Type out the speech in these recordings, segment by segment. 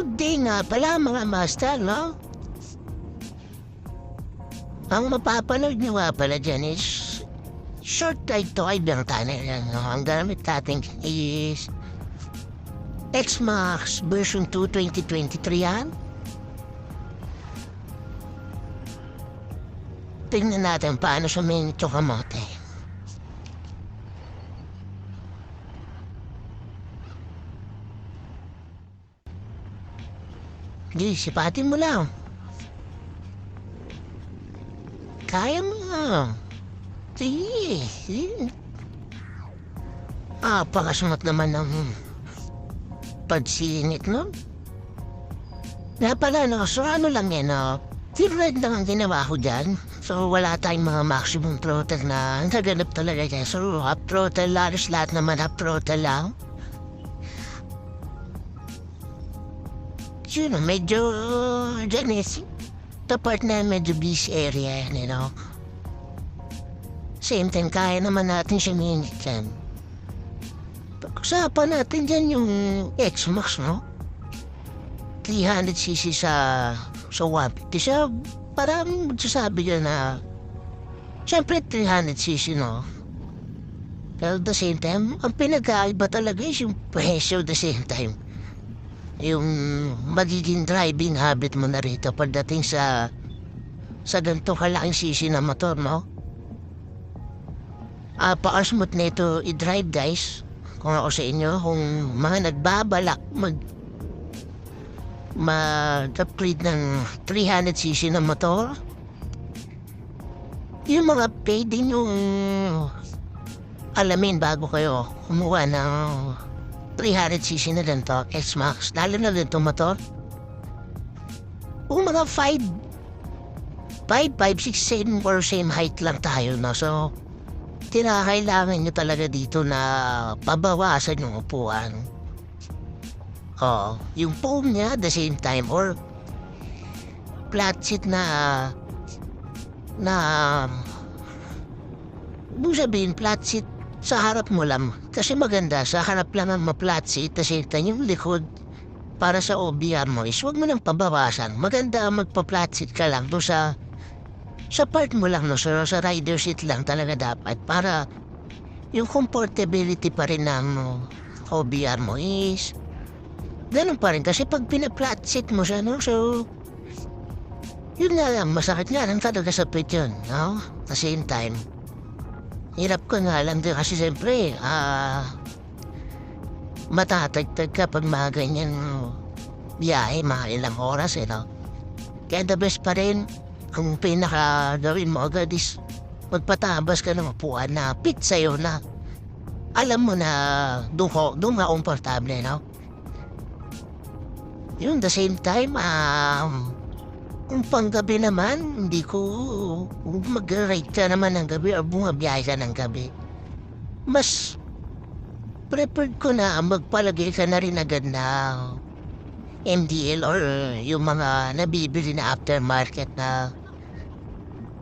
Good day nga pala mga master, no? Ang mapapanood nyo nga pala dyan is short ride to ay biyangtana yan, no? Ang gamit natin is X-Max version 2 2023 yan. Tingnan natin paano suminit yung kamote. Di, sipatin mo lang. Kaya mo. Sige. Pakasmat naman ng pagsinit, no? Nga pala, no? So ano lang yan, no? Full ride lang ang ginawa ko dyan. So wala tayong mga maximum throttle na naganap talaga dyan. So half throttle, lahat naman half throttle lang. Yun, medyo dyan is the part na medyo busy area yan, you know. Same time, kaya naman natin siya minit dyan. Pag-usapan natin dyan yung X-Max, no? 300cc sa 150 siya. Parang magsasabi dyan na siyempre 300cc, no? Pero at the same time, ang pinagkaiba talaga is yung presyo at the same time. Yung magiging driving habit mo na rito pagdating sa ganitong kalaking sisi na motor, no? Pa-smooth na ito i-drive, guys. Kung ako sa inyo, kung mga nagbabalak mag-upgrade ng 300cc na motor, yung mga pwede nyo alamin bago kayo kumuha ng 300cc na din to, X-Max, lalo na din itong motor. Kung mga 5, 6, 7 or same height lang tayo, no? So, kailangan nyo talaga dito na pabawasan yung upuan. Yung foam niya at the same time, or flat seat na sabihin, flat seat sa harap mo lang. Kasi maganda, sa harap lang ang ma-flat seat, kasi yung likod para sa OBR mo is huwag mo nang pabawasan. Maganda magpa-flat seat ka lang doon sa part mo lang, no? Sa rider seat lang talaga dapat para yung comfortability pa rin ng OBR mo is ganun pa rin. Kasi pag pina-flat seat mo siya, no? So, yun nga lang, masakit nga lang talaga sa pit yun, no? At the same time, hirap ko nga lang din kasi siyempre, matatagtag ka pag mga ganyan biyahe, mga ilang oras, no? Kaya the best pa rin, kung pinaka gawin mo agad is magpatabas ka ng upuan na fit sa'yo na alam mo na doon ka komportable, no? Yun, the same time, kung panggabi naman, hindi ko mag-ride ka naman ng gabi o bumabiyahe ka ng gabi. Mas preferred ko na magpalagay ka na rin agad na MDL or yung mga nabibili na aftermarket na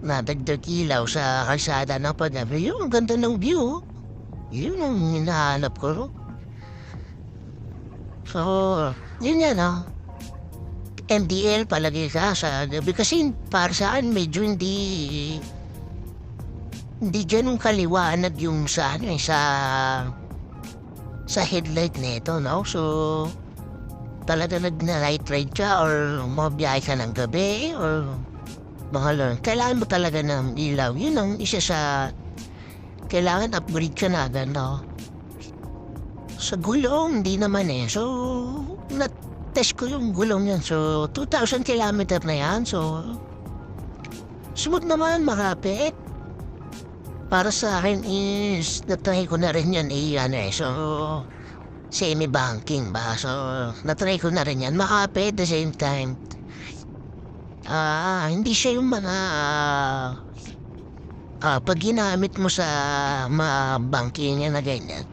dagdag ilaw sa kalsada ng paggabi. Yung ganda ng view. Yun ang hinahanap ko. So, yun yan, no? MDL palagi ka sa gabi kasi para saan medyo hindi ganun kaliwanag yung sa headlight nito, no? So talaga nag-night ride ka or mabiyahe ka ng gabi or mga lang, kailangan mo talaga ng ilaw. Yun ang isa sa kailangan upgrade ka na agad, no? Sa gulong hindi naman so test ko yung gulong yan. So, 2,000 kilometer na yan. So, smooth naman, makapit. Para sa akin is, natry ko na rin yan So, semi-banking ba? So, natry ko na rin yan. Makapit at the same time. Hindi siya yung mga pag ginamit mo sa mga banking na ganyan.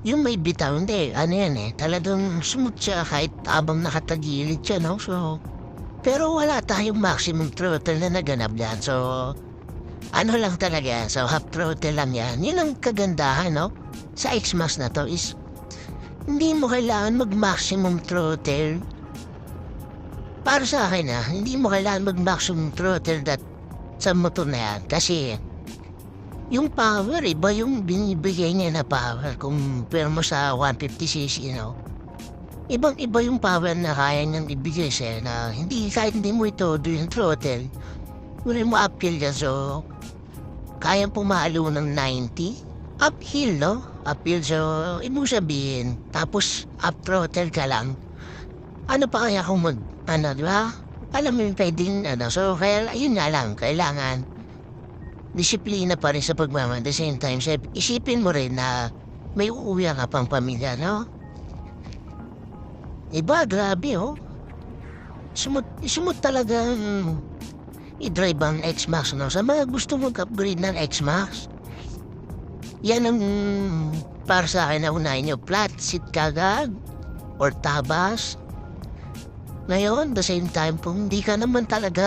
Yung may bitaw, hindi, talagang smooth siya kahit abang nakatagilid siya, no? So, pero wala tayong maximum throttle na naganap yan. So, ano lang talaga, so half throttle lang yan. Yun ang kagandahan, no? Sa X-Max na to is, hindi mo kailangan mag-maximum throttle Para sa akin hindi mo kailangan mag-maximum throttle sa motor na yan kasi yung power iba yung binibigay niya na power compare mo sa 150cc, Ibang-iba yung power na kaya niyang ibigay sa'yo na kahit hindi mo ito yung throttle, wala mo uphill yan so kayang pumalo ng 90. Uphill, no? Uphill so ibig sabihin tapos up throttle ka lang. Ano pa kaya kung di ba? Alam mo yung pwedeng, so kaya, yun nga lang, kailangan, disiplina pa rin sa at the same time, isipin mo rin na may uuwi ka pang pamilya, no? Iba, grabe, Sumot talagang i-drive ang X-Max, no? Sa mga gusto mag-upgrade ng X-Max, yan ang para sa akin na unahin nyo, flat seat kagad, or tabas. Ngayon, the same time, kung hindi ka naman talaga,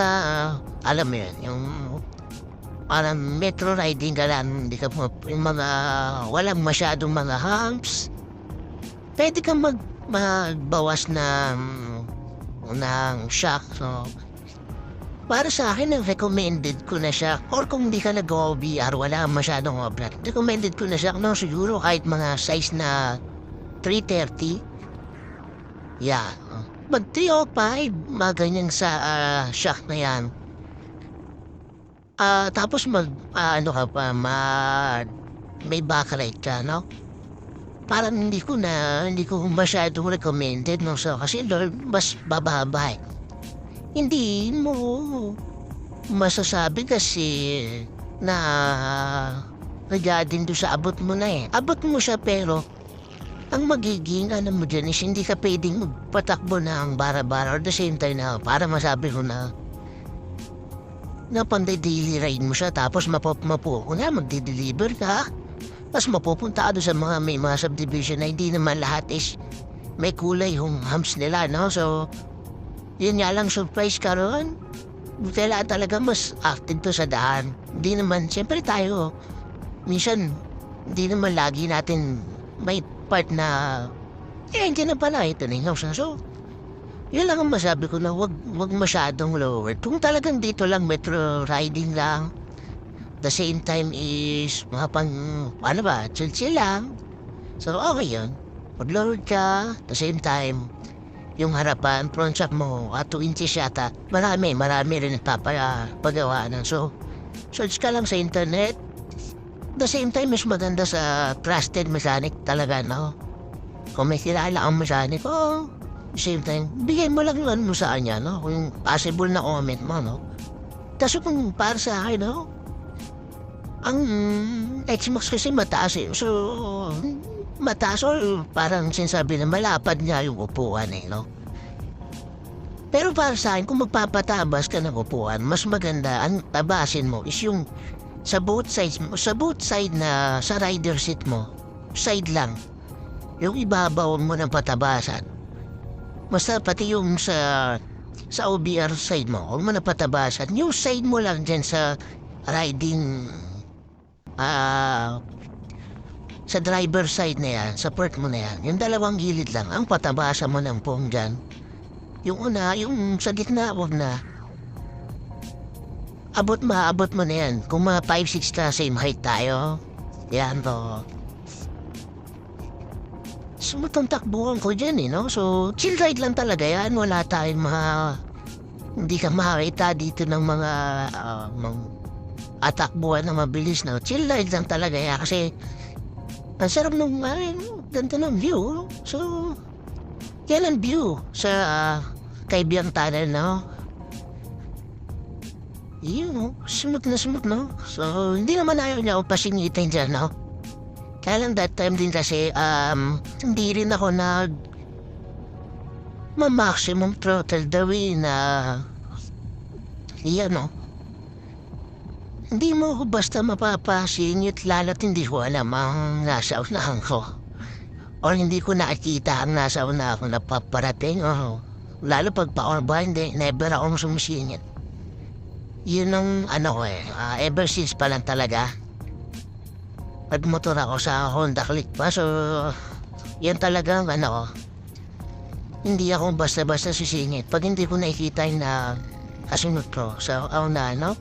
alam mo yun, yung parang metro riding ka lang, hindi ka yung mga, walang masyadong mga humps, pwede kang magbawas ng shock, so, para sa akin, recommended ko na siya, or kung hindi ka nag-OBR, wala masyadong obrat, recommended ko na siya, no, siguro kahit mga size na 330, yeah, mag 305, mga ganyan sa shock na yan. Tapos may backlight ka, no? Parang hindi ko masyadong recommended, no? So, kasi Lord, mas bababa eh. Hindi mo masasabi kasi na regarding do sa abot mo na eh. Abot mo siya pero ang magiging mo dyan is hindi ka pwedeng magpatakbo ng bara-bara or the same time na para masabi ko na panday daily ride mo siya tapos magdi-deliver ka tapos mapupunta ka doon sa may mga subdivision na hindi naman lahat is may kulay yung humps nila, no? So, yun nga lang surprise ka ron. Kailangan talaga mas active to sa daan. Hindi naman, siyempre tayo, minsan, hindi naman lagi natin may part na hindi na pala ito na yung house. So, yun lang ang masabi ko na wag masyadong lower. Kung talagang dito lang metro riding lang, the same time is mga chill lang. So, okay yun. Pag lower ka, the same time, yung harapan, front shock mo, 2 inches yata, marami rin pagawa ng. So, search ka lang sa internet. The same time, mas maganda sa trusted mechanic talaga, no? Kung may kilala ang mechanic, the same time, bigay mo lang yung mo sa kanya, no? Kung possible na comment mo, no? Kaso kung para sa akin, no? Ang X-Max kasi mataas eh. So, mataas or parang sinasabi na malapad nga yung upuan eh, no? Pero para sa akin, kung magpapatabas ka ng upuan, mas maganda, ang tabasin mo is yung sa both side na sa rider seat mo, side lang, yung ibabaw mo ng patabasan. Basta pati yung sa OBR side mo, huwag mo na patabasan. Yung side mo lang dyan sa riding, sa driver side na yan, sa port mo na yan, yung dalawang gilid lang, ang patabasan mo ng pong dyan. Yung una, yung sa gitna, huwag na. Abot mo na yan. Kung mga 5'6" ka, same height tayo. Yan to. Sumutang takbuhan ko dyan eh, no? So, chill ride lang talaga yan. Wala tayong hindi ka makakita dito ng mga atakbuhan na mabilis na. Chill ride lang talaga yan kasi ang sarap nung ganda ng view. So, yan ang view sa Kaibiyang Tunnel, no? Yun, smooth, no? So, hindi naman ayaw niya ako pasingitin dyan, no? Kaya lang that time din kasi, hindi rin ako ma-maximum throttle the way na, no? Hindi mo ako basta mapapasingit lalo't hindi ko alam ang nasa unahan ko. O hindi ko nakikita ang nasa unahan ko na paparating, lalo pag pa-orba, hindi, never akong sumisingit. Yun ang ever since pa lang talaga. Nagmotor ako sa Honda Click pa, so yan talagang Hindi ako basta-basta sisingit pag hindi ko nakikita yung kasunod ko sa una, no?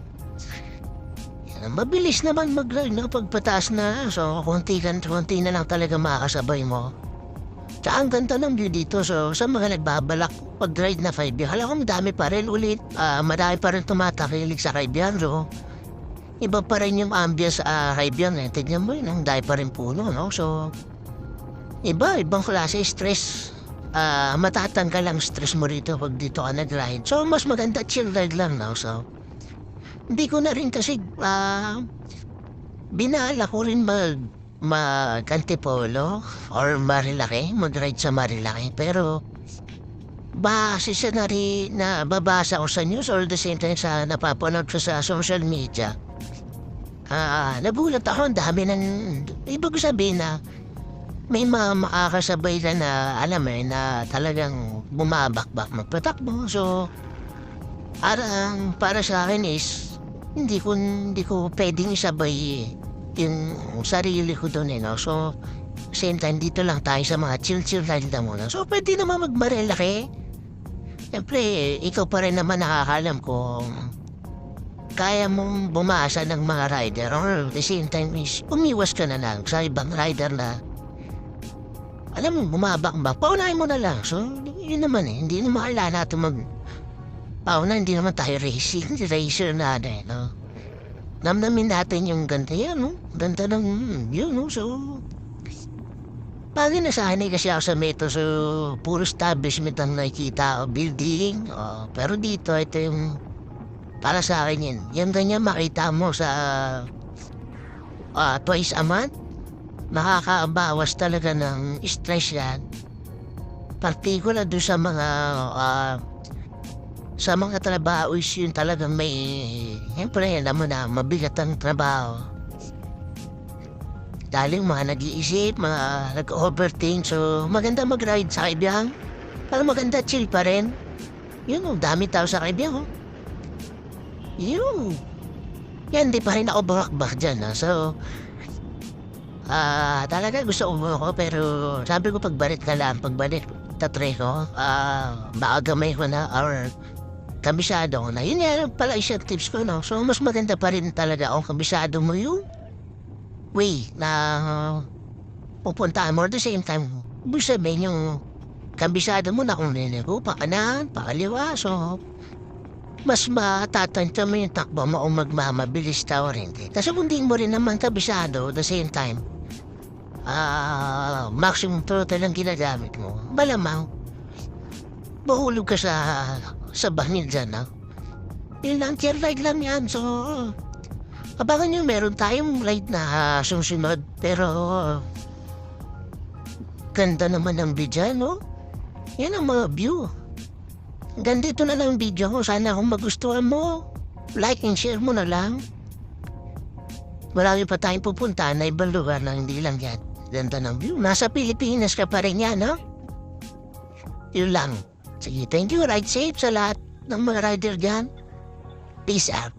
Mabilis naman mag-ride, no? Pagpataas na, so konti na lang talaga makakasabay mo. Tsaka ang ganda ng view dito, so sa mga nagbabalak pag-ride na 5 year, hala ko madami pa rin ulit. Madami pa rin tumatakilig sa kaibigan, so iba pa rin yung ambience sa kaibigan. Tignan mo yun, ang dahil pa rin puno, no? So, ibang klase stress. Matatanggal ang stress mo rito pag dito ka nag-ride. So, mas maganda chill ride lang, no? So, hindi ko na rin kasi, binala ko rin mag-Antipolo or Marilaki, mag-ride sa Marilaki. Pero, base sa babasa ko sa news or the same time sa napapanood ko sa social media, nagulat ako, ang dami ng, ibig sabihin na, may mga makakasabay na alam na talagang bumabakbak magpatakbo. So, para sa akin is, hindi ko pwedeng isabay yung sarili ko doon, no? So, same time, dito lang tayo sa mga chill ride na muna. So, pwede naman magmarilaki. Siyempre, ikaw pa rin naman nakakalam kung kaya mong bumasa ng mga rider or the same time is umiwas ka na lang sa ibang rider na alam mo, bumabakbak, paunahin mo na lang. So, yun naman hindi naman kailangan natin pauna, hindi naman tayo racer natin, no? Namnamin natin yung ganda yan, no? Ganda ng yun, no? So, bagay nasanay kasi ako sa metro, so, puro establishment ang nakikita o building. Pero dito, ito yung, para sa akin yun, yung ganyan makita mo sa twice a month, nakakabawas talaga ng stress yan. Particular doon sa mga trabaho is yun talagang may, siyempre, alam mo na, mabigat ang trabaho. Dahil mga nag-iisip, mga nag-overthink, so maganda mag-ride sa kaibigan. Pero maganda chill pa rin. Yun, dami tao sa kaibigan. Yun. Yan, di pa rin ako bakbak dyan. So, talaga gusto mo ako, pero sabi ko pagbalik tatry ko, baka gamay ko na or kabisado ko na. Yun yan pala isang tips ko, no? So, mas maganda pa rin talaga kung kabisado mo yung way na pupuntaan mo. At the same time, ibig sabihin yung kabisado mo na kung niligo, pa kanan, pa kaliwa. So, mas matatantya mo yung takbo mo kung magmamabilis ka o hindi. Kasi kung di mo rin naman kabisado at the same time, maximum throttle ang ginagamit mo, malamang mahulog ka sa bangin dyan, no? Yun lang, chill ride lang yan. So, abangan nyo, meron tayong ride na susunod. Pero, ganda naman ang video, no? Yan ang mga view. Ganito na lang ang video ko. Sana kung magustuhan mo, like and share mo na lang. Marami pa tayong pupuntahan na ibang lugar na hindi lang yan. Ganda ng view. Nasa Pilipinas ka pa rin yan, no? Yun lang. Sige, thank you. Ride safe sa lahat ng mga rider dyan. Peace out.